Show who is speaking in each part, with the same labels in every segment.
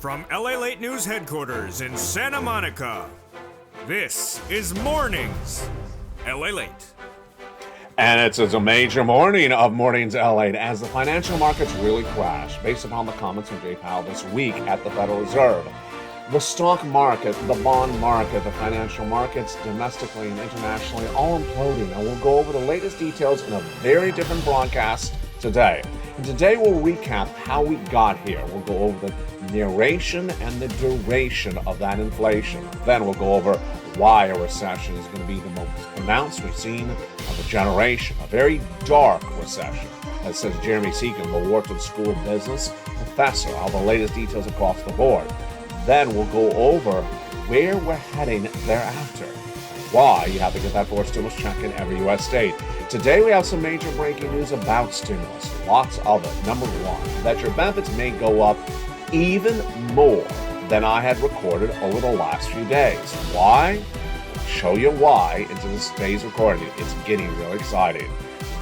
Speaker 1: From LALATE News Headquarters in Santa Monica, this is Mornings LALATE.
Speaker 2: And it's a major morning of Mornings LA as the financial markets really crash based upon the comments from Jay Powell this week at the Federal Reserve. The stock market, the bond market, the financial markets, domestically and internationally, all imploding. And we'll go over the latest details in a very different broadcast today. And today we'll recap how we got here. We'll go over the narration and the duration of that inflation. Then we'll go over why a recession is going to be the most pronounced we've seen of a generation, a very dark recession, as says Jeremy Seacon, the Wharton School of Business professor, all the latest details across the board. Then we'll go over where we're heading thereafter, why you have to get that fourth stimulus check in every U.S. state. Today we have some major breaking news about stimulus, lots of it. Number one, that your benefits may go up even more than I had recorded over the last few days. Why? I'll show you why into this day's recording. It's getting really exciting.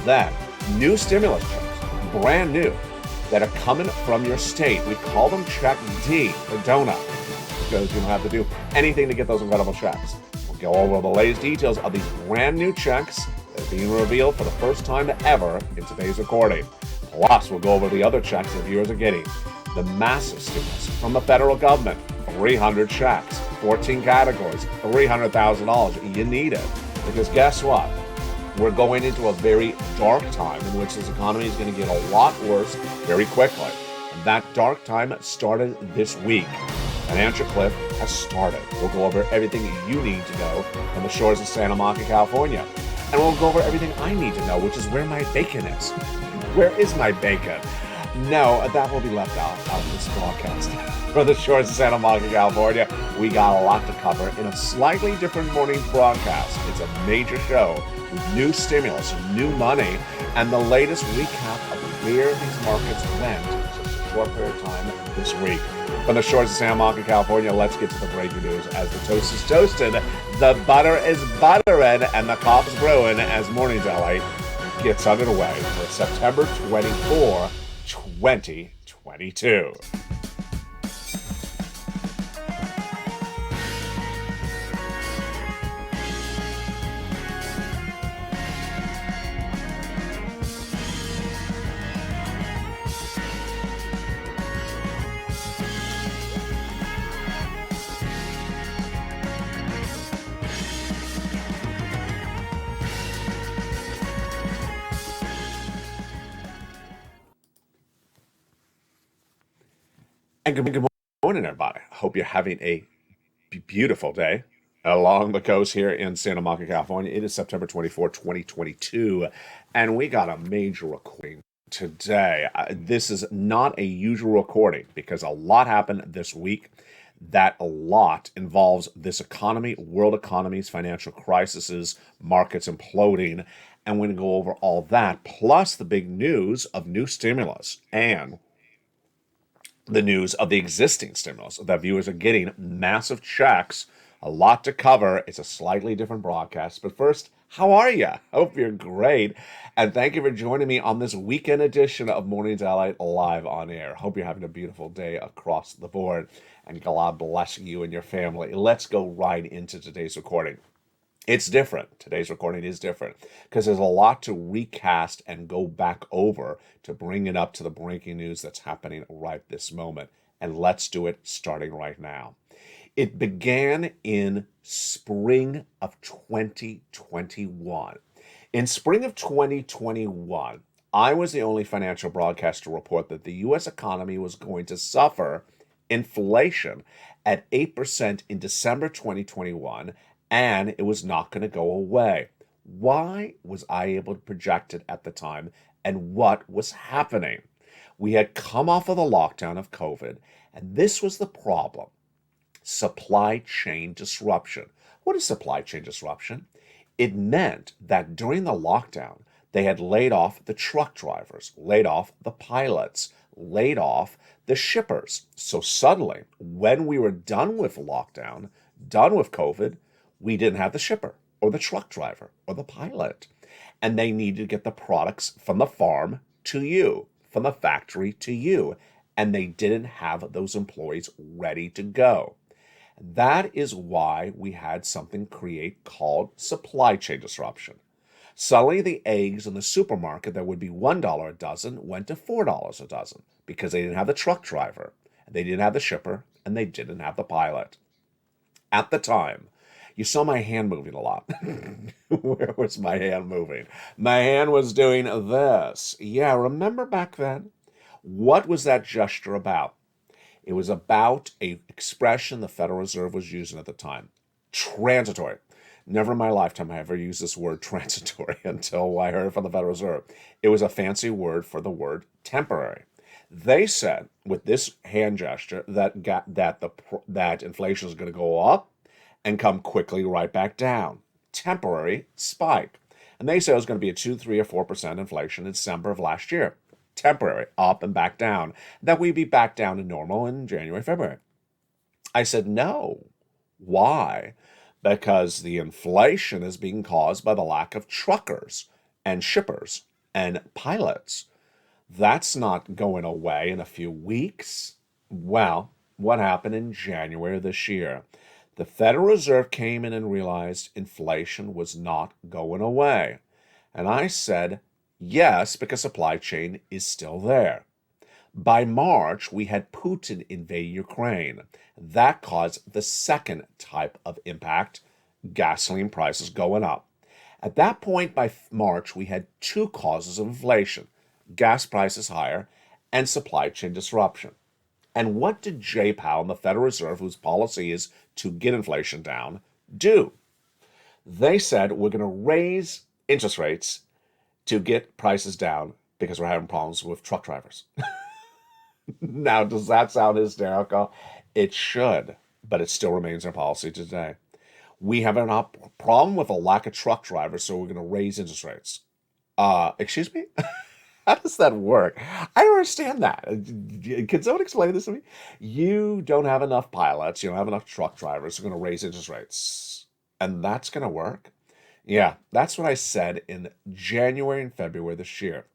Speaker 2: Then, new stimulus checks, brand new, that are coming from your state. We call them Check D for donut, because you don't have to do anything to get those incredible checks. We'll go over the latest details of these brand new checks that are being revealed for the first time ever in today's recording. Plus, we'll go over the other checks that viewers are getting. The massive stimulus from the federal government, 300 checks, 14 categories, $300,000. You need it, because guess what? We're going into a very dark time in which this economy is going to get a lot worse very quickly. And that dark time started this week. Financial cliff has started. We'll go over everything you need to know from the shores of Santa Monica, California. And we'll go over everything I need to know, which is where my bacon is. Where is my bacon? No, that will be left out of this broadcast. From the shores of Santa Monica, California, we got a lot to cover in a slightly different morning broadcast. It's a major show with new stimulus, new money, and the latest recap of where these markets went in such a short period of time this week. From the shores of Santa Monica, California, let's get to the breaking news. As the toast is toasted, the butter is buttering, and the coffee's brewing as Mornings LA gets underway for September 24, 2022. And good morning, everybody. I hope you're having a beautiful day along the coast here in Santa Monica, California. It is September 24, 2022, and we got a major recording today. This is not a usual recording because a lot happened this week. That a lot involves this economy, world economies, financial crises, markets imploding, and we're going to go over all that, plus the big news of new stimulus and the news of the existing stimulus that viewers are getting massive checks. A lot to cover. It's a slightly different broadcast. But first, how are you? Hope you're great. And thank you for joining me on this weekend edition of Mornings LA live on air. Hope you're having a beautiful day across the board. And God bless you and your family. Let's go right into today's recording. It's different. Today's recording is different because there's a lot to recast and go back over to bring it up to the breaking news that's happening right this moment. And let's do it starting right now. It began in spring of 2021. In spring of 2021, I was the only financial broadcaster to report that the U.S. economy was going to suffer inflation at 8% in December 2021, and it was not going to go away. Why was I able to project it at the time, and what was happening? We had come off of the lockdown of COVID, and this was the problem. Supply chain disruption. What is supply chain disruption? It meant that during the lockdown, they had laid off the truck drivers, laid off the pilots, laid off the shippers. So suddenly, when we were done with lockdown, done with COVID, we didn't have the shipper or the truck driver or the pilot. And they needed to get the products from the farm to you, from the factory to you. and they didn't have those employees ready to go. That is why we had something create called supply chain disruption. Suddenly, the eggs in the supermarket that would be $1 a dozen went to $4 a dozen because they didn't have the truck driver, they didn't have the shipper, and they didn't have the pilot. At the time, you saw my hand moving a lot. Where was my hand moving? My hand was doing this. Yeah, remember back then? What was that gesture about? It was about an expression the Federal Reserve was using at the time. Transitory. Never in my lifetime have I ever used this word transitory until I heard it from the Federal Reserve. It was a fancy word for the word temporary. They said with this hand gesture that inflation is going to go up and come quickly right back down. Temporary spike. And they said it was going to be a 2, 3, or 4% inflation in December of last year. Temporary, up and back down. That we'd be back down to normal in January, February. I said, no. Why? Because the inflation is being caused by the lack of truckers and shippers and pilots. That's not going away in a few weeks. Well, what happened in January of this year? The Federal Reserve came in and realized inflation was not going away. And I said, yes, because supply chain is still there. By March, we had Putin invade Ukraine. That caused the second type of impact, gasoline prices going up. At that point, by March, we had two causes of inflation, gas prices higher and supply chain disruption. And what did Jay Powell and the Federal Reserve, whose policy is to get inflation down, do? They said, we're going to raise interest rates to get prices down because we're having problems with truck drivers. Now, does that sound hysterical? It should, but it still remains our policy today. We have a problem with a lack of truck drivers, so we're going to raise interest rates. Excuse me? How does that work? I don't understand that. Can someone explain this to me? You don't have enough pilots, you don't have enough truck drivers, you're going to raise interest rates. And that's going to work? Yeah, that's what I said in January and February this year.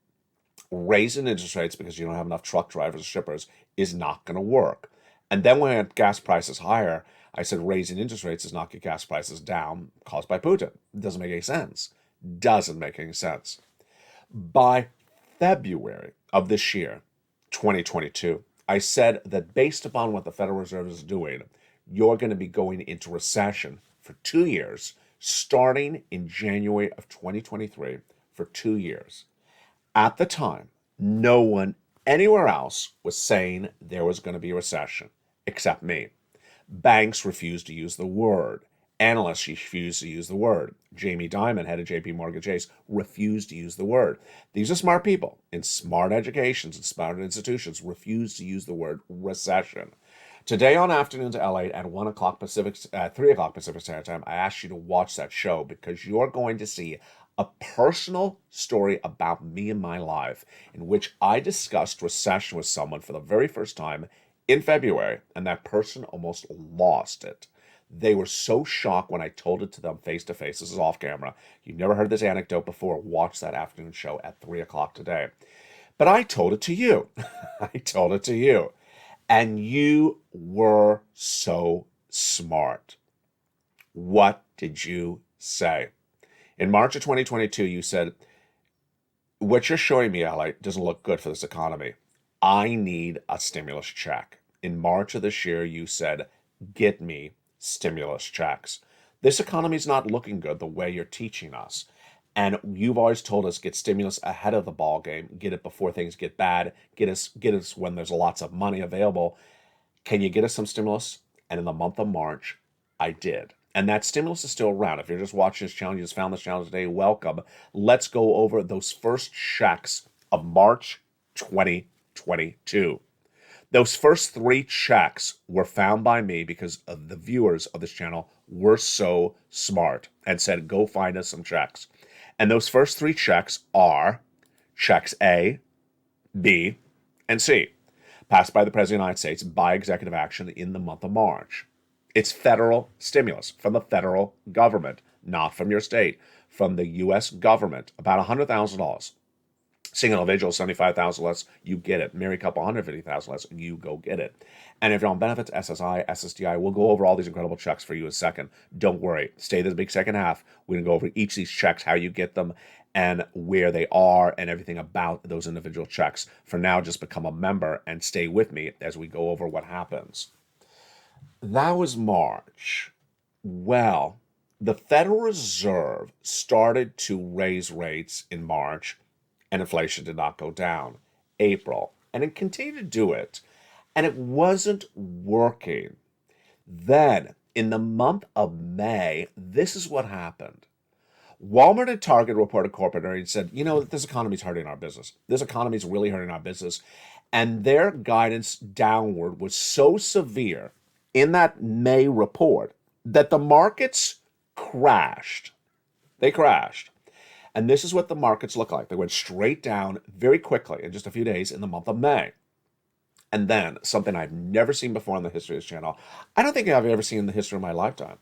Speaker 2: Raising interest rates because you don't have enough truck drivers or shippers is not going to work. And then when gas prices higher, I said raising interest rates is not get gas prices down caused by Putin. It doesn't make any sense. Doesn't make any sense. By February of this year, 2022, I said that based upon what the Federal Reserve is doing, you're going to be going into recession for 2 years, starting in January of 2023 for 2 years. At the time, no one anywhere else was saying there was going to be a recession, except me. Banks refused to use the word. Analysts refused to use the word. Jamie Dimon, head of JP Morgan Chase, refused to use the word. These are smart people in smart educations and smart institutions refused to use the word recession. Today on Afternoons LA at 1 o'clock Pacific, 3 o'clock Pacific Standard Time, I asked you to watch that show because you're going to see a personal story about me and my life in which I discussed recession with someone for the very first time in February, and that person almost lost it. They were so shocked when I told it to them face to face. This is off camera. You've never heard this anecdote before. Watch that afternoon show at 3 o'clock today. But I told it to you. I told it to you. And you were so smart. What did you say? In March of 2022, you said, what you're showing me, LA, doesn't look good for this economy. I need a stimulus check. In March of this year, you said, get me stimulus checks. This economy is not looking good the way you're teaching us. And you've always told us get stimulus ahead of the ball game, get it before things get bad, get us when there's lots of money available. Can you get us some stimulus? And in the month of March, I did. And that stimulus is still around. If you're just watching this channel, you just found this channel today, welcome. Let's go over those first checks of March 2022. Those first 3 checks were found by me because of the viewers of this channel were so smart and said, go find us some checks. And those first 3 checks are checks A, B, and C, passed by the President of the United States by executive action in the month of March. It's federal stimulus from the federal government, not from your state, from the U.S. government, about $100,000. Single individual, 75,000 less, you get it. Married couple, 150,000 less, you go get it. And if you're on benefits, SSI, SSDI, we'll go over all these incredible checks for you in a second. Don't worry. Stay to the big second half. We're going to go over each of these checks, how you get them, and where they are, and everything about those individual checks. For now, just become a member and stay with me as we go over what happens. That was March. Well, the Federal Reserve started to raise rates in March, and inflation did not go down. April, and it continued to do it, and it wasn't working. Then, in the month of May, this is what happened. Walmart and Target reported corporate earnings and said, this economy's hurting our business. This economy's really hurting our business. And their guidance downward was so severe in that May report that the markets crashed. They crashed. And this is what the markets look like. They went straight down very quickly in just a few days in the month of May. And then something I've never seen before in the history of this channel. I don't think I've ever seen in the history of my lifetime.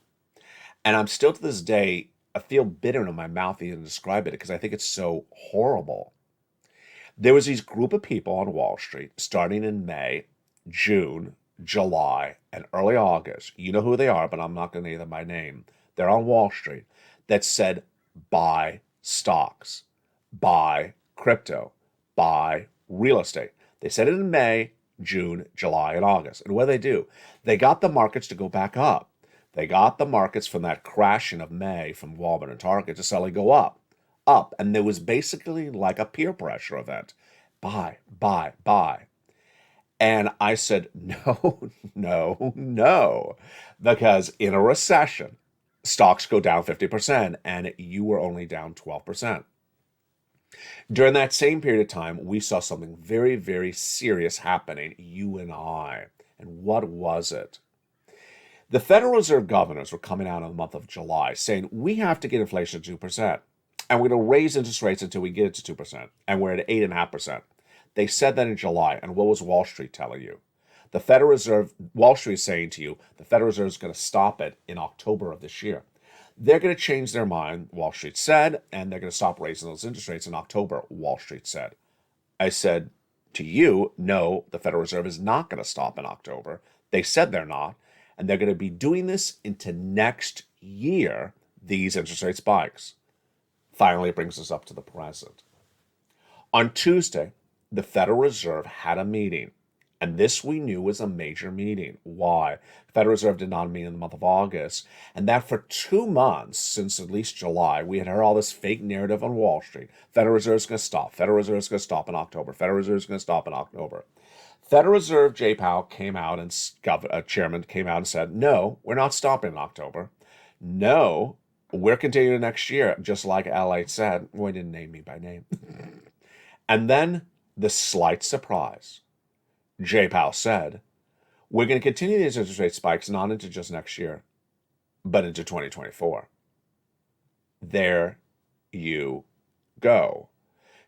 Speaker 2: And I'm still to this day, I feel bitter in my mouth even to describe it because I think it's so horrible. There was these group of people on Wall Street starting in May, June, July, and early August. You know who they are, but I'm not going to name them by name. They're on Wall Street that said, buy stocks, buy crypto, buy real estate. They said it in May, June, July, and August. And what do? They got the markets to go back up. They got the markets from that crashing of May from Walmart and Target to suddenly go up. And there was basically like a peer pressure event. Buy, buy, buy. And I said, no, no, no. Because in a recession, stocks go down 50%, and you were only down 12%. During that same period of time, we saw something very, very serious happening, you and I. And what was it? The Federal Reserve governors were coming out in the month of July saying, we have to get inflation to 2%, and we're going to raise interest rates until we get it to 2%, and we're at 8.5%. They said that in July, and what was Wall Street telling you? The Federal Reserve, Wall Street is saying to you, the Federal Reserve is going to stop it in October of this year. They're going to change their mind, Wall Street said, and they're going to stop raising those interest rates in October, Wall Street said. I said to you, no, the Federal Reserve is not going to stop in October. They said they're not, and they're going to be doing this into next year, these interest rate spikes. Finally, it brings us up to the present. On Tuesday, the Federal Reserve had a meeting. And this we knew was a major meeting. Why? The Federal Reserve did not meet in the month of August. And that for 2 months, since at least July, we had heard all this fake narrative on Wall Street. Federal Reserve is going to stop. Federal Reserve is going to stop in October. Federal Reserve is going to stop in October. Federal Reserve Jay Powell came out and chairman came out and said, no, we're not stopping in October. No, we're continuing next year, just like LALATE said. Well, he didn't name me by name. And then the slight surprise. Jay Powell said, we're going to continue these interest rate spikes not into just next year, but into 2024. There you go.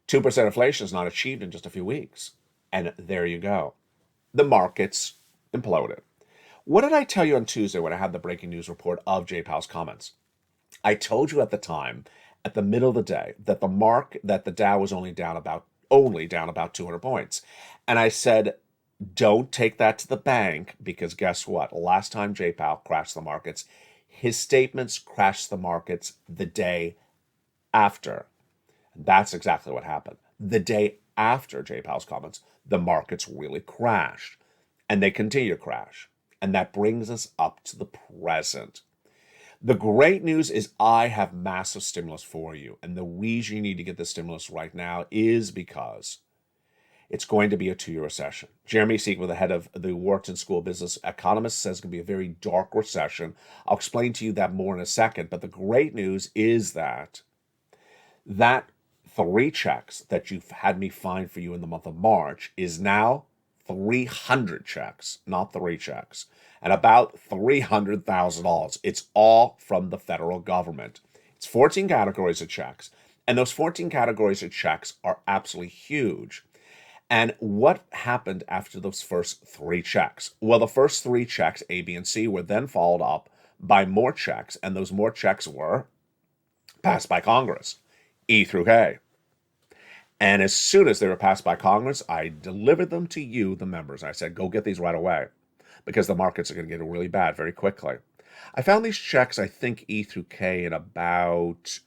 Speaker 2: 2% inflation is not achieved in just a few weeks. And there you go. The markets imploded. What did I tell you on Tuesday when I had the breaking news report of Jay Powell's comments? I told you at the time, at the middle of the day, that the Dow was only down about 200 points. And I said, don't take that to the bank, because guess what? Last time Jay Powell crashed the markets, his statements crashed the markets the day after. And that's exactly what happened. The day after Jay Powell's comments, the markets really crashed. And they continue to crash. And that brings us up to the present. The great news is I have massive stimulus for you. And the reason you need to get the stimulus right now is because it's going to be a 2-year recession. Jeremy Siegel, the head of the Wharton School of Business economist, says it's going to be a very dark recession. I'll explain to you that more in a second. But the great news is that 3 checks that you've had me find for you in the month of March is now 300 checks, not 3 checks, and about $300,000. It's all from the federal government. It's 14 categories of checks, and those 14 categories of checks are absolutely huge. And what happened after those first 3 checks? Well, the first 3 checks, A, B, and C, were then followed up by more checks, and those more checks were passed by Congress, E through K. And as soon as they were passed by Congress, I delivered them to you, the members. I said, go get these right away because the markets are going to get really bad very quickly. I found these checks, I think E through K, in about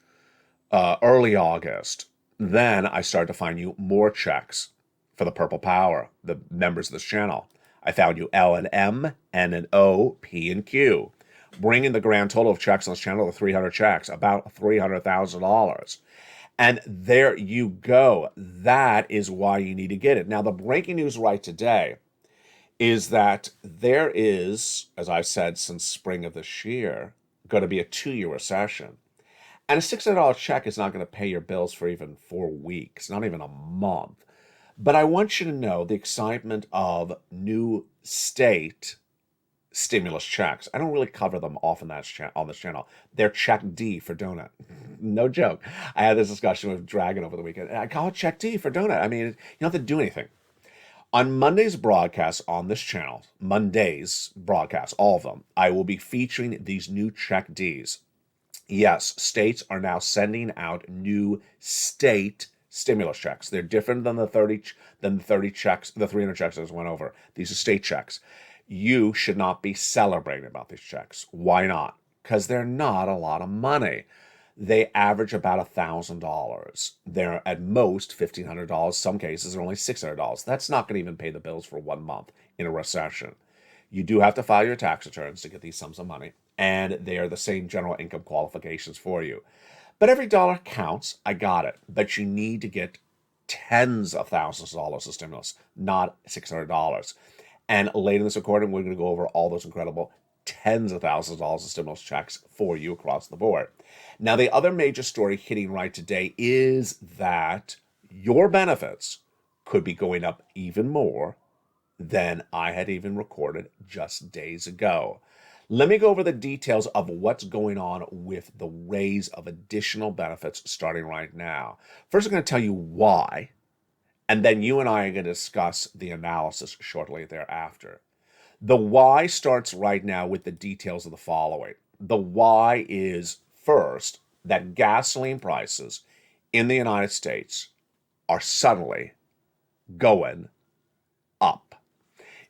Speaker 2: early August. Then I started to find you more checks for the Purple Power, the members of this channel. I found you L and M, N and O, P and Q, bringing the grand total of checks on this channel to 300 checks, about $300,000. And there you go. That is why you need to get it. Now, the breaking news right today is that there is, as I've said since spring of this year, going to be a 2-year recession. And a $600 check is not going to pay your bills for even 4 weeks, not even a month. But I want you to know the excitement of new state stimulus checks. I don't really cover them often on this channel. They're check D for donut. No joke. I had this discussion with Dragon over the weekend. I call it check D for donut. I mean, you don't have to do anything. On Monday's broadcast on this channel, Monday's broadcast, all of them, I will be featuring these new check Ds. Yes, states are now sending out new state stimulus checks. They're different than the 30 checks, the 300 checks that went over. These are state checks. You should not be celebrating about these checks. Why not? Because they're not a lot of money. They average about $1,000. They're at most $1,500. Some cases are only $600. That's not going to even pay the bills for 1 month in a recession. You do have to file your tax returns to get these sums of money, and they are the same general income qualifications for you. But every dollar counts. I got it. But you need to get tens of thousands of dollars of stimulus, not $600. And later in this recording, we're going to go over all those incredible tens of thousands of dollars of stimulus checks for you across the board. Now, the other major story hitting right today is that your benefits could be going up even more than I had even recorded just days ago. Let me go over the details of what's going on with the raise of additional benefits starting right now. First, I'm going to tell you why, and then you and I are going to discuss the analysis shortly thereafter. The why starts right now with the details of the following. The why is, first, that gasoline prices in the United States are suddenly going up.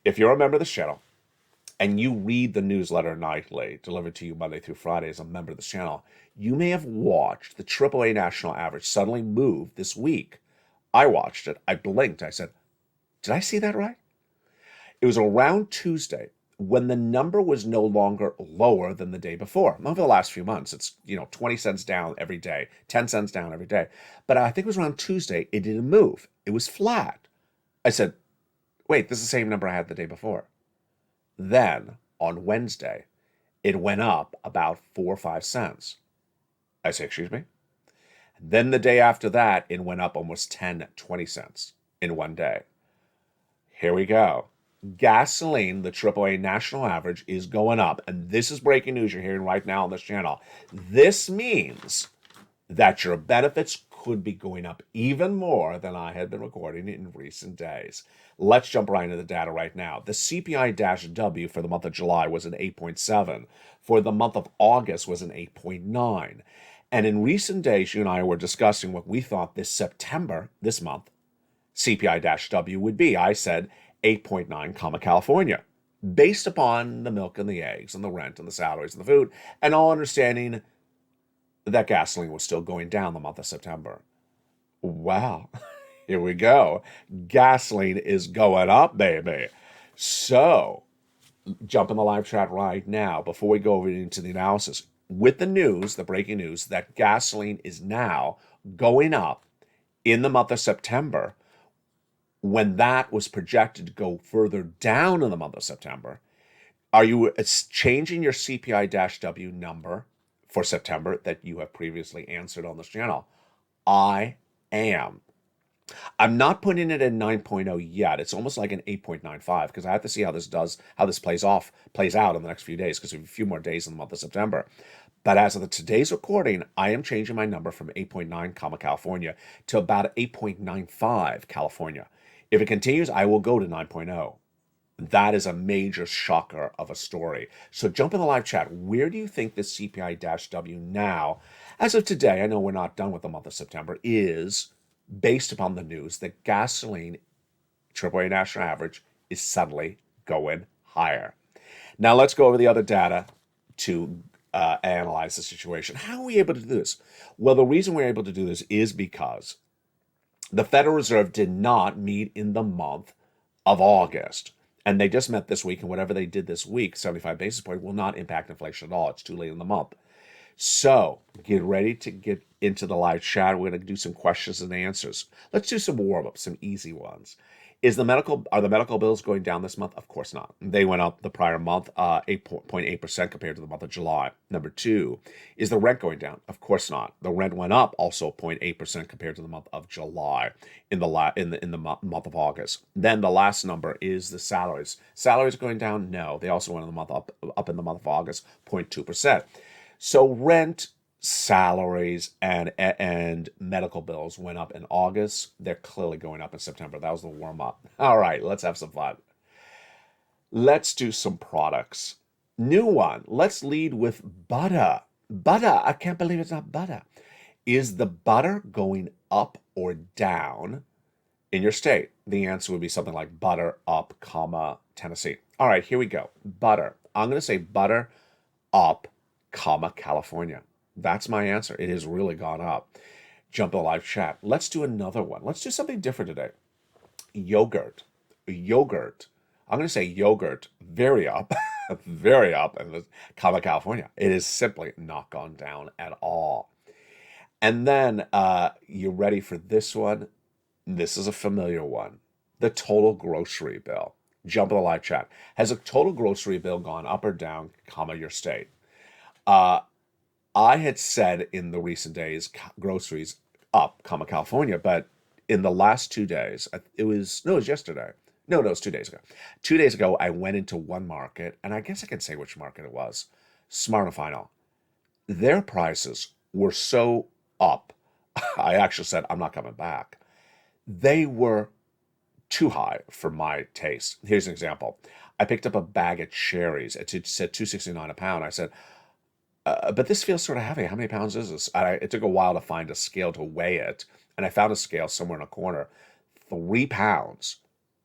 Speaker 2: If you're a member of this channel and you read the newsletter nightly, delivered to you Monday through Friday as a member of this channel, you may have watched the AAA national average suddenly move this week. I watched it. I blinked. I said, did I see that right? It was around Tuesday when the number was no longer lower than the day before. Over the last few months, it's 20 cents down every day, 10 cents down every day. But I think it was around Tuesday, it didn't move. It was flat. I said, wait, this is the same number I had the day before. Then, on Wednesday, it went up about 4 or 5 cents. I say, excuse me? Then the day after that, it went up almost 10, 20 cents in one day. Here we go. Gasoline, the AAA national average, is going up. And this is breaking news you're hearing right now on this channel. This means that your benefits could be going up even more than I had been recording in recent days. Let's jump right into the data right now. The CPI-W for the month of July was an 8.7. For the month of August was an 8.9. And in recent days, you and I were discussing what we thought this September, this month, CPI-W would be. I said 8.9, comma, California, based upon the milk and the eggs and the rent and the salaries and the food, and all understanding that gasoline was still going down the month of September. Wow, here we go. Gasoline is going up, baby. So, jump in the live chat right now before we go over into the analysis. With the news, the breaking news, that gasoline is now going up in the month of September, when that was projected to go further down in the month of September, are you changing your CPI-W number for September that you have previously answered on this channel? I am. I'm not putting it in 9.0 yet. It's almost like an 8.95 because I have to see how this plays out in the next few days because we have a few more days in the month of September. But as of today's recording, I am changing my number from 8.9, comma, California to about 8.95 California. If it continues, I will go to 9.0. That is a major shocker of a story. So jump in the live chat. Where do you think this CPI-W now, as of today, I know we're not done with the month of September, is based upon the news that gasoline AAA national average is suddenly going higher. Now let's go over the other data to analyze the situation. How are we able to do this? Well, the reason we're able to do this is because the Federal Reserve did not meet in the month of August. And they just met this week, and whatever they did this week, 75 basis point, will not impact inflation at all. It's too late in the month. So get ready to get into the live chat. We're going to do some questions and answers. Let's do some warm-ups, some easy ones. Are the medical bills going down this month? Of course not. They went up the prior month, 8.8% compared to the month of July. Number two, is the rent going down? Of course not. The rent went up also 0.8% compared to the month of July in the month of August. Then the last number is the salaries. Salaries going down? No. They also went in the month up in the month of August, 0.2%. So rent, salaries, and medical bills went up in August. They're clearly going up in September. That was the warm up. All right, let's have some fun. Let's do some products. New one. Let's lead with butter. Butter. I can't believe it's not butter. Is the butter going up or down in your state? The answer would be something like butter up, comma, Tennessee. All right, here we go. Butter. I'm going to say butter up, comma, California. That's my answer. It has really gone up. Jump in the live chat. Let's do another one. Let's do something different today. Yogurt. Yogurt. I'm going to say yogurt, very up, very up, and comma, California. It is simply not gone down at all. And then you ready for this one? This is a familiar one. The total grocery bill. Jump in the live chat. Has a total grocery bill gone up or down, comma, your state? I had said in the recent days, groceries up, comma, California, but in the last 2 days, it was yesterday. No, it was 2 days ago. 2 days ago, I went into one market, and I guess I can say which market it was, Smart & Final. Their prices were so up, I actually said, I'm not coming back. They were too high for my taste. Here's an example. I picked up a bag of cherries. It said $2.69 a pound. I said, but this feels sort of heavy. How many pounds is this? It took a while to find a scale to weigh it, and I found a scale somewhere in a corner. 3 pounds.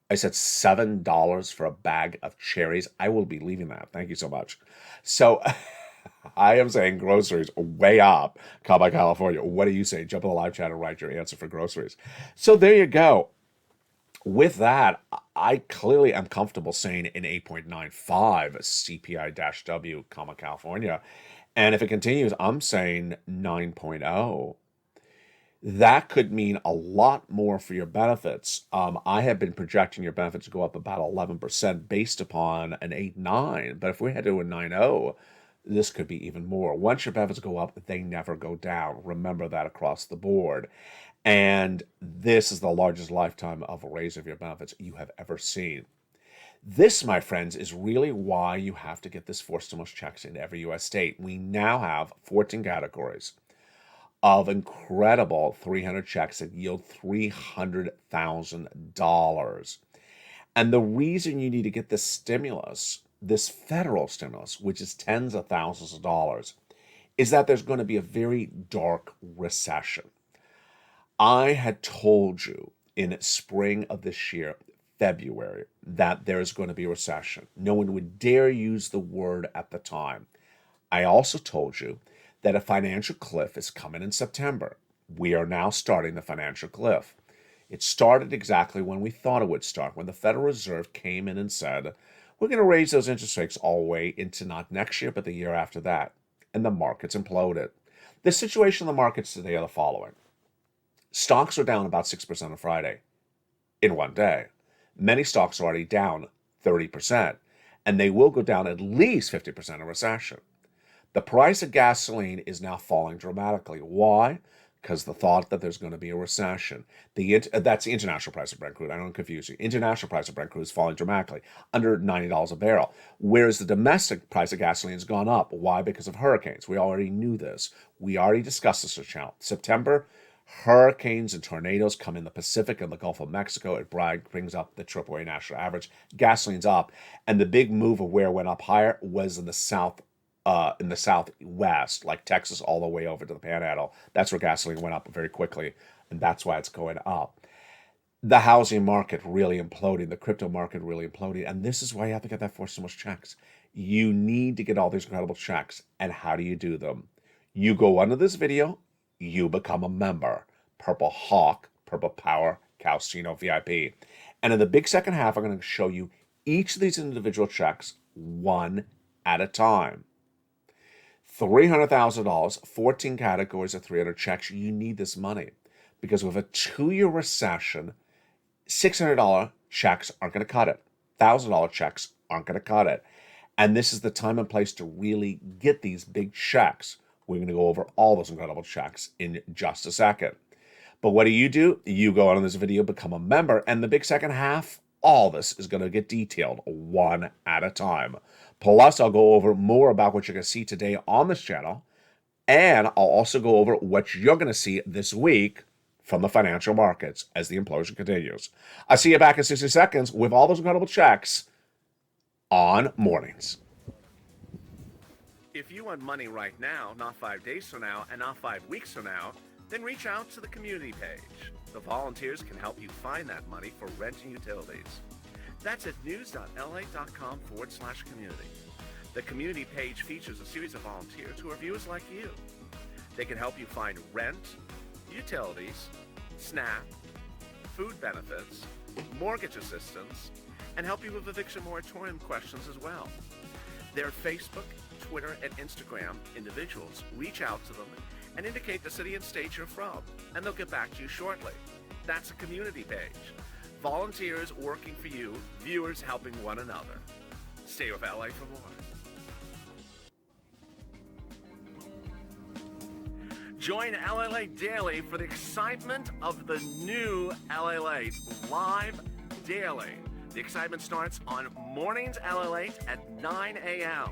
Speaker 2: I said $7 for a bag of cherries. I will be leaving that. Thank you so much. So I am saying groceries way up, comma, California. What do you say? Jump in the live chat and write your answer for groceries. So there you go. With that, I clearly am comfortable saying an 8.95 CPI-W, comma, California. And if it continues, I'm saying 9.0. That could mean a lot more for your benefits. I have been projecting your benefits to go up about 11% based upon an 8.9. But if we head to a 9.0, this could be even more. Once your benefits go up, they never go down. Remember that across the board. And this is the largest lifetime of a raise of your benefits you have ever seen. This, my friends, is really why you have to get this 4 stimulus checks in every U.S. state. We now have 14 categories of incredible 300 checks that yield $300,000. And the reason you need to get this stimulus, this federal stimulus, which is tens of thousands of dollars, is that there's going to be a very dark recession. I had told you in spring of this year, February, that there's going to be a recession. No one would dare use the word at the time. I also told you that a financial cliff is coming in September. We are now starting the financial cliff. It started exactly when we thought it would start, when the Federal Reserve came in and said, we're going to raise those interest rates all the way into not next year, but the year after that. And the markets imploded. The situation in the markets today are the following. Stocks are down about 6% on Friday in one day. Many stocks are already down 30%, and they will go down at least 50% in recession. The price of gasoline is now falling dramatically. Why? Because the thought that there's going to be a recession. That's the international price of Brent crude. I don't confuse you. International price of Brent crude is falling dramatically, under $90 a barrel. Whereas the domestic price of gasoline has gone up. Why? Because of hurricanes. We already knew this. We already discussed this channel. September, hurricanes and tornadoes come in the Pacific and the Gulf of Mexico. It brings up the AAA national average. Gasoline's up. And the big move of where it went up higher was in the southwest, like Texas all the way over to the Panhandle. That's where gasoline went up very quickly and that's why it's going up. The housing market really imploding, the crypto market really imploding, and this is why you have to get that forced stimulus checks. You need to get all these incredible checks, and how do you do them? You go under this video, you become a member. Purple Hawk, Purple Power, Calcino VIP. And in the big second half, I'm going to show you each of these individual checks one at a time. $300,000, 14 categories of 300 checks. You need this money because with a 2-year recession, $600 checks aren't going to cut it. $1,000 checks aren't going to cut it. And this is the time and place to really get these big checks. We're going to go over all those incredible checks in just a second. But what do? You go on in this video, become a member, and the big second half, all this is going to get detailed one at a time. Plus, I'll go over more about what you're going to see today on this channel, and I'll also go over what you're going to see this week from the financial markets as the implosion continues. I'll see you back in 60 seconds with all those incredible checks on mornings.
Speaker 3: If you want money right now, not 5 days from now, and not 5 weeks from now, then reach out to the community page. The volunteers can help you find that money for rent and utilities. That's at news.la.com/community. The community page features a series of volunteers who are viewers like you. They can help you find rent, utilities, SNAP, food benefits, mortgage assistance, and help you with eviction moratorium questions as well. Their Facebook, Twitter, and Instagram individuals reach out to them and indicate the city and state you're from, and they'll get back to you shortly. That's a community page. Volunteers working for you, viewers helping one another. Stay with LA for more. Join LALATE daily for the excitement of the new LALATE live daily. The excitement starts on mornings LALATE at 9 a.m.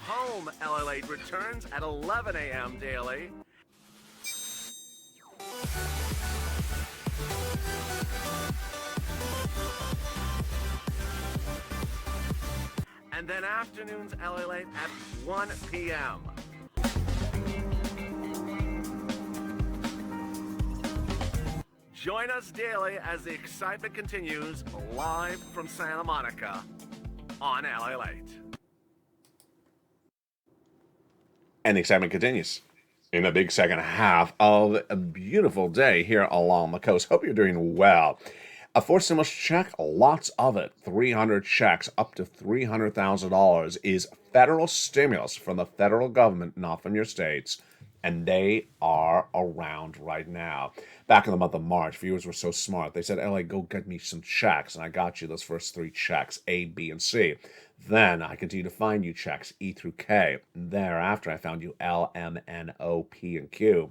Speaker 3: Home LALATE returns at 11 a.m. daily. And then afternoons LALATE at 1 p.m. Join us daily as the excitement continues live from Santa Monica on LALATE.
Speaker 2: And the excitement continues in the big second half of a beautiful day here along the coast. Hope you're doing well. A forced stimulus check, lots of it. 300 checks, up to $300,000 is federal stimulus from the federal government, not from your states. And they are around right now. Back in the month of March, viewers were so smart. They said, LA, go get me some checks. And I got you those first 3 checks, A, B, and C. Then I continued to find you checks, E through K. Thereafter, I found you L, M, N, O, P, and Q.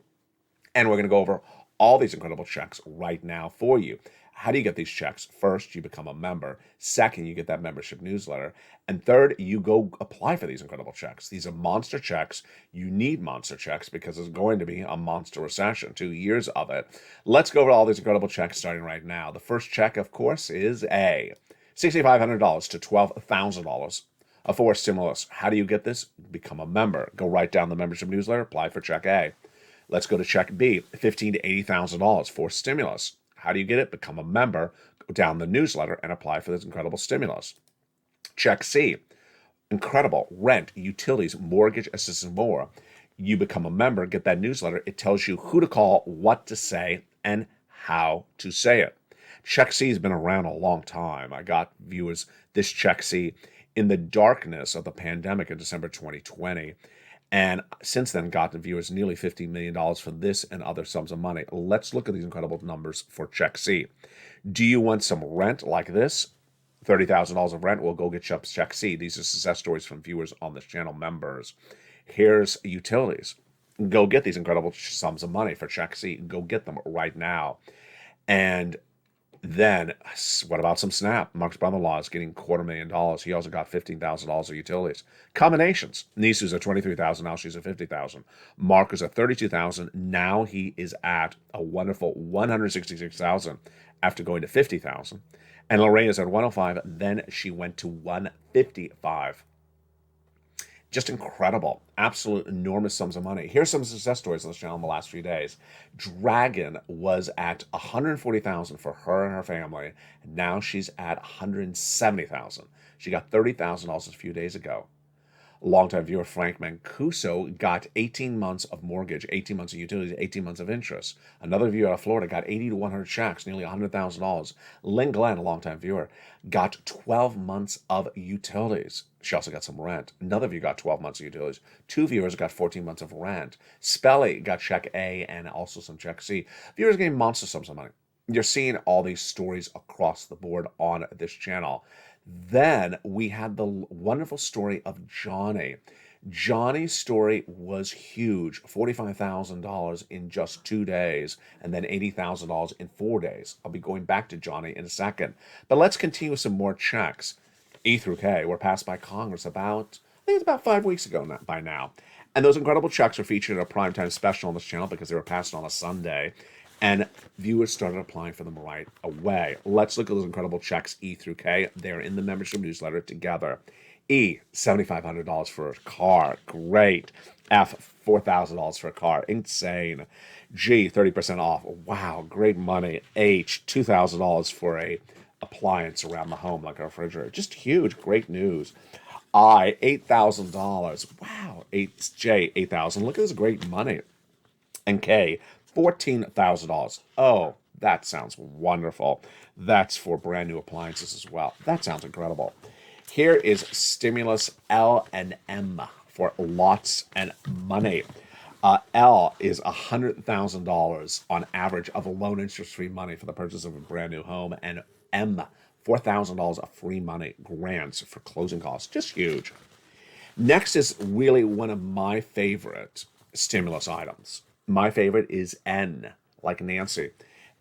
Speaker 2: And we're going to go over all these incredible checks right now for you. How do you get these checks? First, you become a member. Second, you get that membership newsletter. And third, you go apply for these incredible checks. These are monster checks. You need monster checks because there's going to be a monster recession, 2 years of it. Let's go over all these incredible checks starting right now. The first check, of course, is A. $6,500 to $12,000. A forced stimulus. How do you get this? Become a member. Go right down the membership newsletter, apply for check A. Let's go to check B, $15,000 to $80,000 for stimulus. How do you get it? Become a member, go down the newsletter, and apply for this incredible stimulus. Check C, incredible rent, utilities, mortgage assistance, more. You become a member, get that newsletter. It tells you who to call, what to say, and how to say it. Check C has been around a long time. I got viewers this Check C in the darkness of the pandemic in December 2020. And since then, got the viewers nearly $50 million for this and other sums of money. Let's look at these incredible numbers for Check C. Do you want some rent like this? $30,000 of rent? Well, go get Check C. These are success stories from viewers on this channel, members. Here's utilities. Go get these incredible sums of money for Check C. Go get them right now. And then, what about some SNAP? Mark's brother-in-law is getting $250,000. He also got $15,000 of utilities. Combinations. Niece's at $23,000. Now she's at $50,000. Mark is at $32,000. Now he is at a wonderful $166,000 after going to $50,000. And Lorraine is at $105,000. Then she went to $155,000. Just incredible. Absolute enormous sums of money. Here's some success stories on this channel in the last few days. Dragon was at $140,000 for her and her family. And now she's at $170,000. She got $30,000 a few days ago. Longtime viewer Frank Mancuso got 18 months of mortgage, 18 months of utilities, 18 months of interest. Another viewer out of Florida got 80 to 100 checks, nearly $100,000. Lynn Glenn, a longtime viewer, got 12 months of utilities. She also got some rent. Another viewer got 12 months of utilities. Two viewers got 14 months of rent. Spelly got check A and also some check C. Viewers getting monster sums of money. You're seeing all these stories across the board on this channel. Then we had the wonderful story of Johnny. Johnny's story was huge, $45,000 in just 2 days, and then $80,000 in 4 days. I'll be going back to Johnny in a second. But let's continue with some more checks. E through K were passed by Congress I think it's about 5 weeks ago by now. And those incredible checks were featured in a primetime special on this channel because they were passed on a Sunday. And viewers started applying for them right away. Let's look at those incredible checks, E through K. They're in the membership newsletter together. E, $7,500 for a car. Great. F, $4,000 for a car. Insane. G, 30% off. Wow, great money. H, $2,000 for a appliance around the home, like a refrigerator. Just huge, great news. I, $8,000. Wow. J, $8,000. Look at this great money. And K, $14,000. Oh, that sounds wonderful. That's for brand new appliances as well. That sounds incredible. Here is stimulus L and M for lots and money. L is $100,000 on average of a loan interest-free money for the purchase of a brand new home, and M, $4,000 of free money grants for closing costs. Just huge. Next is really one of my favorite stimulus items. My favorite is N, like Nancy,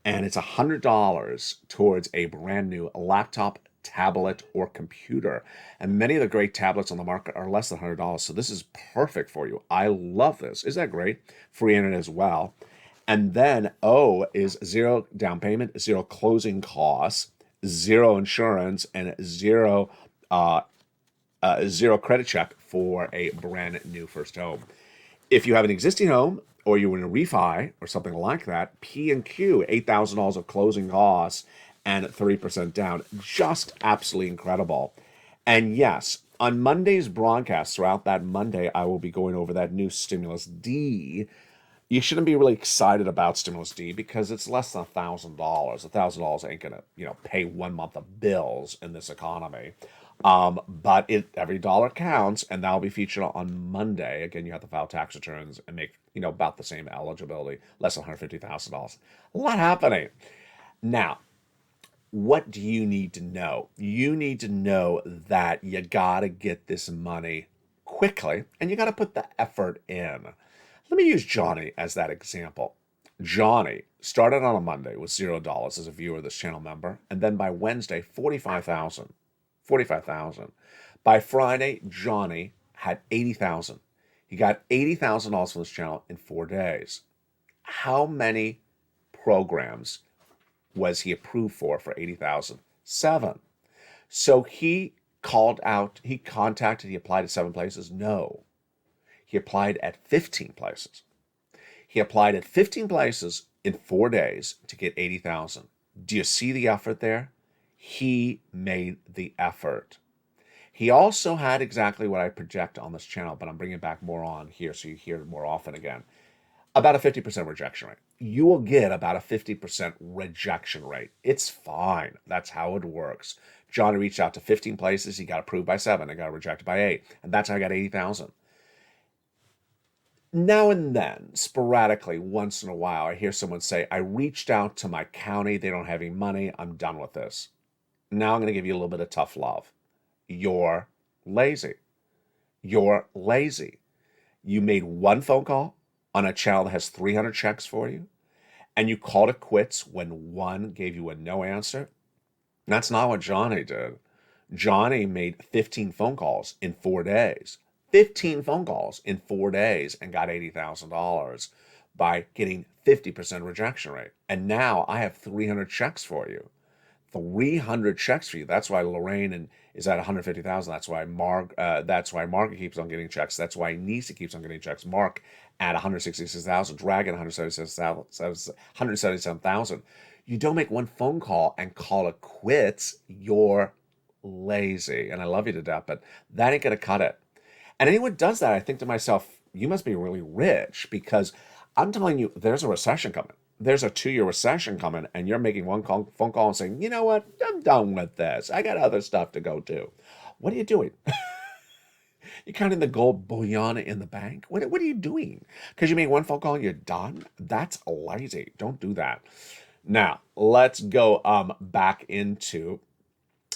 Speaker 2: and it's $100 towards a brand new laptop, tablet, or computer. And many of the great tablets on the market are less than $100, so this is perfect for you. I love this. Isn't that great? Free internet as well. And then O is zero down payment, zero closing costs, zero insurance, and zero credit check for a brand new first home. If you have an existing home, or you're in a refi or something like that, P and Q, $8,000 of closing costs and 30% down. Just absolutely incredible. And yes, on Monday's broadcast, throughout that Monday, I will be going over that new Stimulus D. You shouldn't be really excited about Stimulus D because it's less than $1,000. $1,000 ain't gonna, pay 1 month of bills in this economy. But every dollar counts, and that'll be featured on Monday. Again, you have to file tax returns and make, about the same eligibility, less than $150,000. A lot happening. Now, what do you need to know? You need to know that you gotta get this money quickly, and you gotta put the effort in. Let me use Johnny as that example. Johnny started on a Monday with $0 as a viewer of this channel member, and then by Wednesday, $45,000. By Friday, Johnny had $80,000. He got $80,000 from this channel in 4 days. How many programs was he approved for $80,000? 7. So he called out, he contacted, he applied at 7 places? No. He applied at 15 places. He applied at 15 places in 4 days to get $80,000. Do you see the effort there? He made the effort. He also had exactly what I project on this channel, but I'm bringing back more on here so you hear it more often again. About a 50% rejection rate. You will get about a 50% rejection rate. It's fine. That's how it works. Johnny reached out to 15 places. He got approved by 7. And got rejected by 8. And that's how I got $80,000. Now and then, sporadically, once in a while, I hear someone say, I reached out to my county. They don't have any money. I'm done with this. Now I'm going to give you a little bit of tough love. You're lazy. You're lazy. You made 1 phone call on a channel that has 300 checks for you, and you called it quits when 1 gave you a no answer. That's not what Johnny did. Johnny made 15 phone calls in 4 days. 15 phone calls in 4 days and got $80,000 by getting 50% rejection rate. And now I have 300 checks for you. 300 checks for you. That's why Lorraine is at 150,000. That's why Margaret keeps on getting checks. That's why Nisa keeps on getting checks. Mark at 166,000. Dragon 177,000. You don't make one phone call and call it quits. You're lazy. And I love you to death, but that ain't gonna cut it. And anyone does that, I think to myself, you must be really rich, because I'm telling you, there's a recession coming. There's a 2-year recession coming, and you're making one phone call and saying, you know what, I'm done with this. I got other stuff to go do. What are you doing? You're counting the gold bullion in the bank? What are you doing? Because you make one phone call and you're done? That's lazy. Don't do that. Now, let's go back into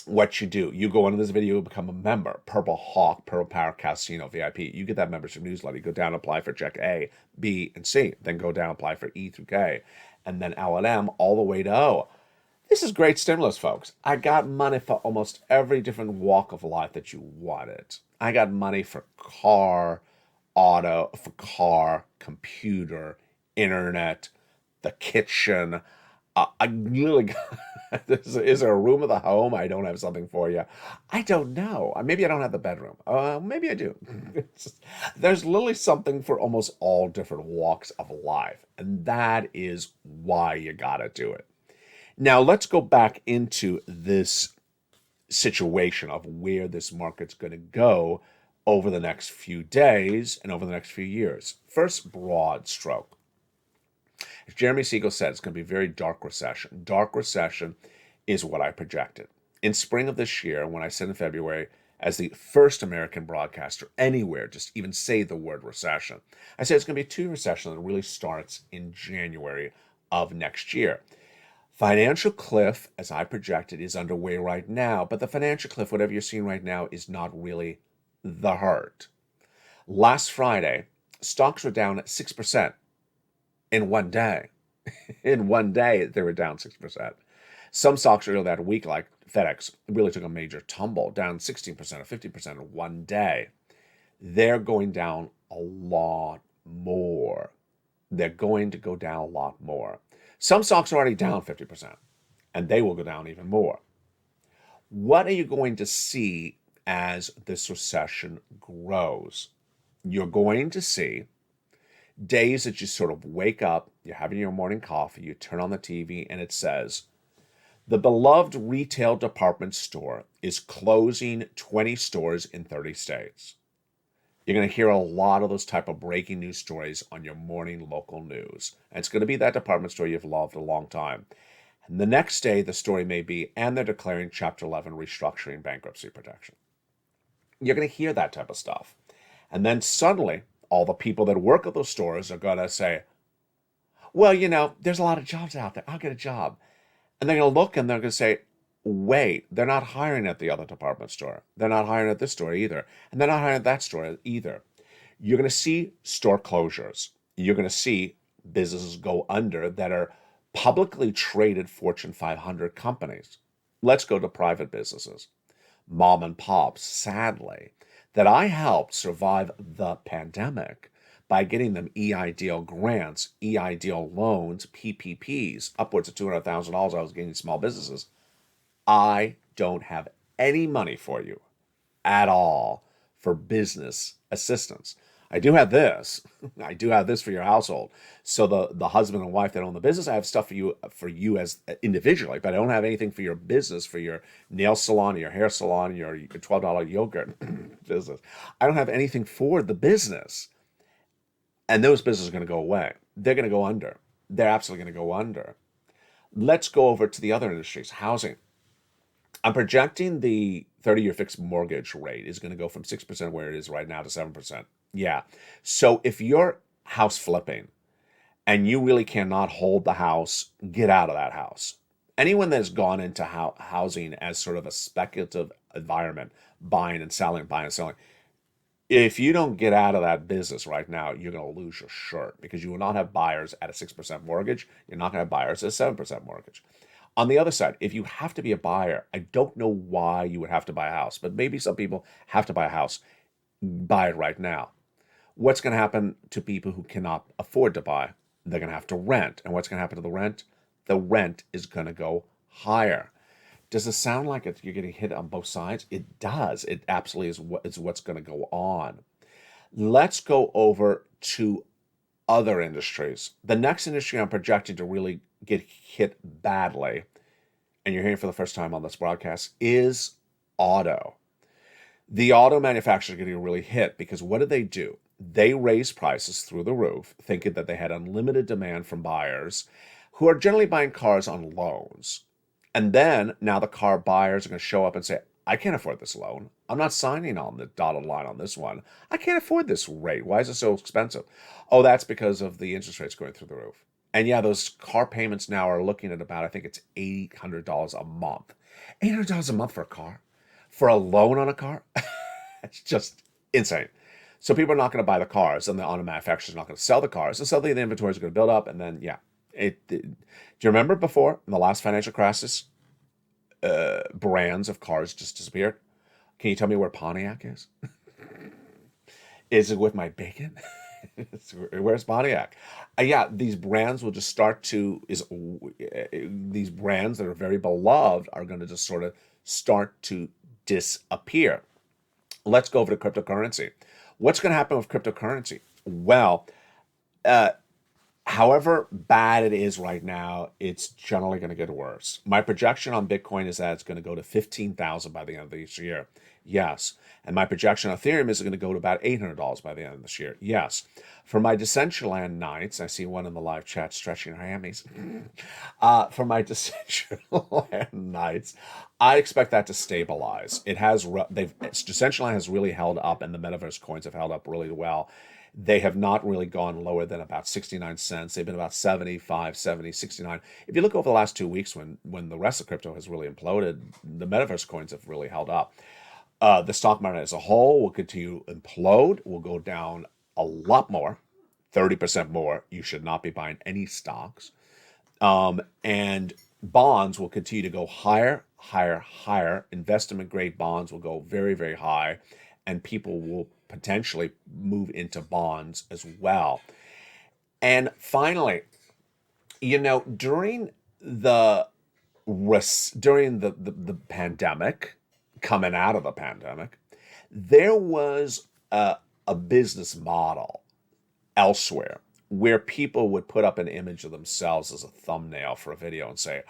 Speaker 2: what you do. You go into this video, become a member. Purple Hawk, Purple Power Casino VIP. You get that membership newsletter. You go down, apply for check A, B, and C. Then go down, apply for E through K. And then L and M all the way to O. This is great stimulus, folks. I got money for almost every different walk of life that you wanted. I got money for car, computer, internet, the kitchen. I literally got, is there a room of the home? I don't have something for you. I don't know. Maybe I don't have the bedroom. Maybe I do. There's literally something for almost all different walks of life. And that is why you got to do it. Now, let's go back into this situation of where this market's going to go over the next few days and over the next few years. First, broad stroke. As Jeremy Siegel said, it's going to be a very dark recession. Dark recession is what I projected. In spring of this year, when I said in February, as the first American broadcaster anywhere, just even say the word recession, I said it's going to be a 2-year recession that really starts in January of next year. Financial cliff, as I projected, is underway right now, but the financial cliff, whatever you're seeing right now, is not really the hurt. Last Friday, stocks were down 6% in one day. In one day, they were down 6%. Some stocks earlier that week, like FedEx, really took a major tumble, down 16% or 50% in one day. They're going down a lot more. They're going to go down a lot more. Some stocks are already down 50%, and they will go down even more. What are you going to see as this recession grows? You're going to see days that you sort of wake up, you're having your morning coffee, you turn on the TV, and it says, the beloved retail department store is closing 20 stores in 30 states. You're going to hear a lot of those type of breaking news stories on your morning local news. And it's going to be that department store you've loved a long time. And the next day, the story may be, and they're declaring Chapter 11 restructuring bankruptcy protection. You're going to hear that type of stuff. And then suddenly, all the people that work at those stores are going to say, well, you know, there's a lot of jobs out there. I'll get a job. And they're going to look and they're going to say, wait, they're not hiring at the other department store. They're not hiring at this store either. And they're not hiring at that store either. You're going to see store closures. You're going to see businesses go under that are publicly traded Fortune 500 companies. Let's go to private businesses. Mom and pops, sadly, that I helped survive the pandemic by getting them EIDL grants, EIDL loans, PPPs, upwards of $200,000 I was getting small businesses. I don't have any money for you at all for business assistance. I do have this. I do have this for your household. So the husband and wife that own the business, I have stuff for you as individually, but I don't have anything for your business, for your nail salon, your hair salon, your $12 yogurt business. I don't have anything for the business. And those businesses are going to go away. They're going to go under. They're absolutely going to go under. Let's go over to the other industries. Housing. I'm projecting the 30-year fixed mortgage rate is going to go from 6% where it is right now to 7%. Yeah. So if you're house flipping and you really cannot hold the house, get out of that house. Anyone that's gone into housing as sort of a speculative environment, buying and selling, if you don't get out of that business right now, you're going to lose your shirt because you will not have buyers at a 6% mortgage. You're not going to have buyers at a 7% mortgage. On the other side, if you have to be a buyer, I don't know why you would have to buy a house, but maybe some people have to buy a house. Buy it right now. What's going to happen to people who cannot afford to buy? They're going to have to rent. And what's going to happen to the rent? The rent is going to go higher. Does it sound like you're getting hit on both sides? It does. It absolutely is what's going to go on. Let's go over to other industries. The next industry I'm projecting to really get hit badly, and you're hearing for the first time on this broadcast, is auto. The auto manufacturers are getting really hit because what do? They raise prices through the roof, thinking that they had unlimited demand from buyers who are generally buying cars on loans. And then now the car buyers are going to show up and say, I can't afford this loan. I'm not signing on the dotted line on this one. I can't afford this rate. Why is it so expensive? Oh, that's because of the interest rates going through the roof. And yeah, those car payments now are looking at about, I think it's $800 a month. $800 a month for a car? For a loan on a car? It's just insane. So people are not going to buy the cars, and the auto manufacturers are not going to sell the cars. And suddenly the inventory is going to build up, and then, yeah. Do you remember before, in the last financial crisis, brands of cars just disappeared? Can you tell me where Pontiac is? Is it with my bacon? Where's Pontiac? Yeah, these brands will just start to, these brands that are very beloved are going to just sort of start to disappear. Let's go over to cryptocurrency. What's going to happen with cryptocurrency? Well, however bad it is right now, it's generally going to get worse. My projection on Bitcoin is that it's going to go to 15,000 by the end of this year. Yes. And my projection on Ethereum is going to go to about $800 by the end of this year. Yes. For my Decentraland nights, I see one in the live chat stretching her hammies. For my Decentraland nights, I expect that to stabilize. Decentraland has really held up, and the metaverse coins have held up really well. They have not really gone lower than about 69 cents. They've been about 75, 70, 69. If you look over the last 2 weeks when the rest of crypto has really imploded, the metaverse coins have really held up. The stock market as a whole will continue to implode, will go down a lot more, 30% more. You should not be buying any stocks. And bonds will continue to go higher, higher, higher. Investment grade bonds will go very, very high, and people will potentially move into bonds as well. And finally, during the pandemic, coming out of the pandemic, there was a business model elsewhere where people would put up an image of themselves as a thumbnail for a video and say,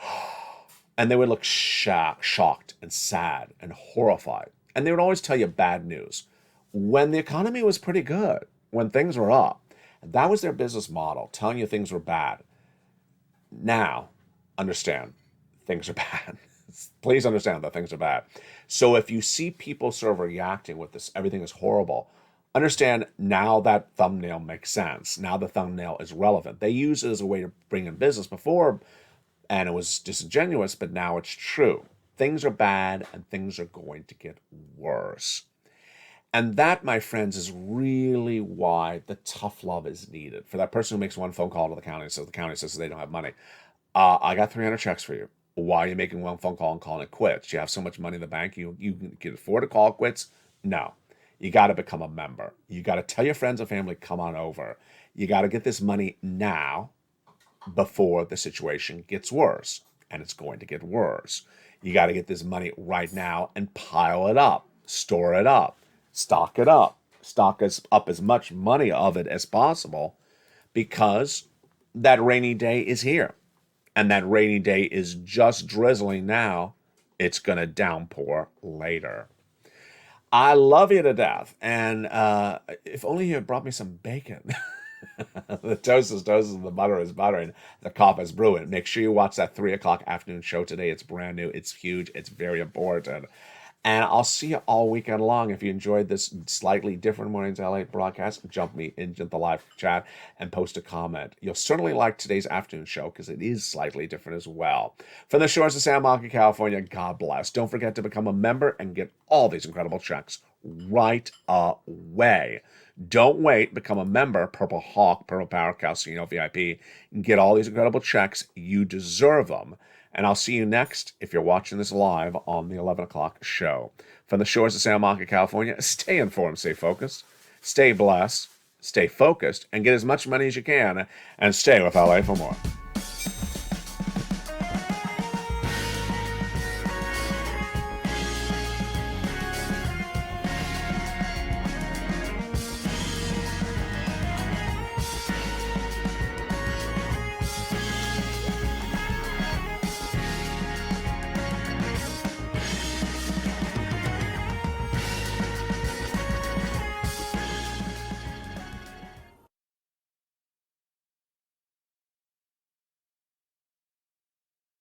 Speaker 2: and they would look shocked and sad and horrified. And they would always tell you bad news. When the economy was pretty good, when things were up, that was their business model, telling you things were bad. Now, understand, things are bad. Please understand that things are bad. So if you see people sort of reacting with this, everything is horrible, understand now that thumbnail makes sense. Now the thumbnail is relevant. They use it as a way to bring in business before, and it was disingenuous, but now it's true. Things are bad, and things are going to get worse. And that, my friends, is really why the tough love is needed. For that person who makes one phone call to the county, so the county says they don't have money. I got 300 checks for you. Why are you making one phone call and calling it quits? You have so much money in the bank, you can afford to call it quits? No. You got to become a member. You got to tell your friends and family, come on over. You got to get this money now before the situation gets worse. And it's going to get worse. You got to get this money right now and pile it up, store it up, stock it up, stock up as much money of it as possible, because that rainy day is here. And that rainy day is just drizzling now. It's going to downpour later. I love you to death. And if only you had brought me some bacon. The toast is toasting, the butter is buttering, the coffee is brewing. Make sure you watch that 3 o'clock afternoon show today. It's brand new. It's huge. It's very important. And I'll see you all weekend long. If you enjoyed this slightly different Mornings LALATE broadcast, jump me into the live chat and post a comment. You'll certainly like today's afternoon show because it is slightly different as well. From the shores of Santa Monica, California, God bless. Don't forget to become a member and get all these incredible checks right away. Don't wait. Become a member, Purple Hawk, Purple Power, Calcino VIP, and get all these incredible checks. You deserve them. And I'll see you next if you're watching this live on the 11 o'clock show. From the shores of Santa Monica, California, stay informed, stay focused, stay blessed, stay focused, and get as much money as you can, and stay with LA for more.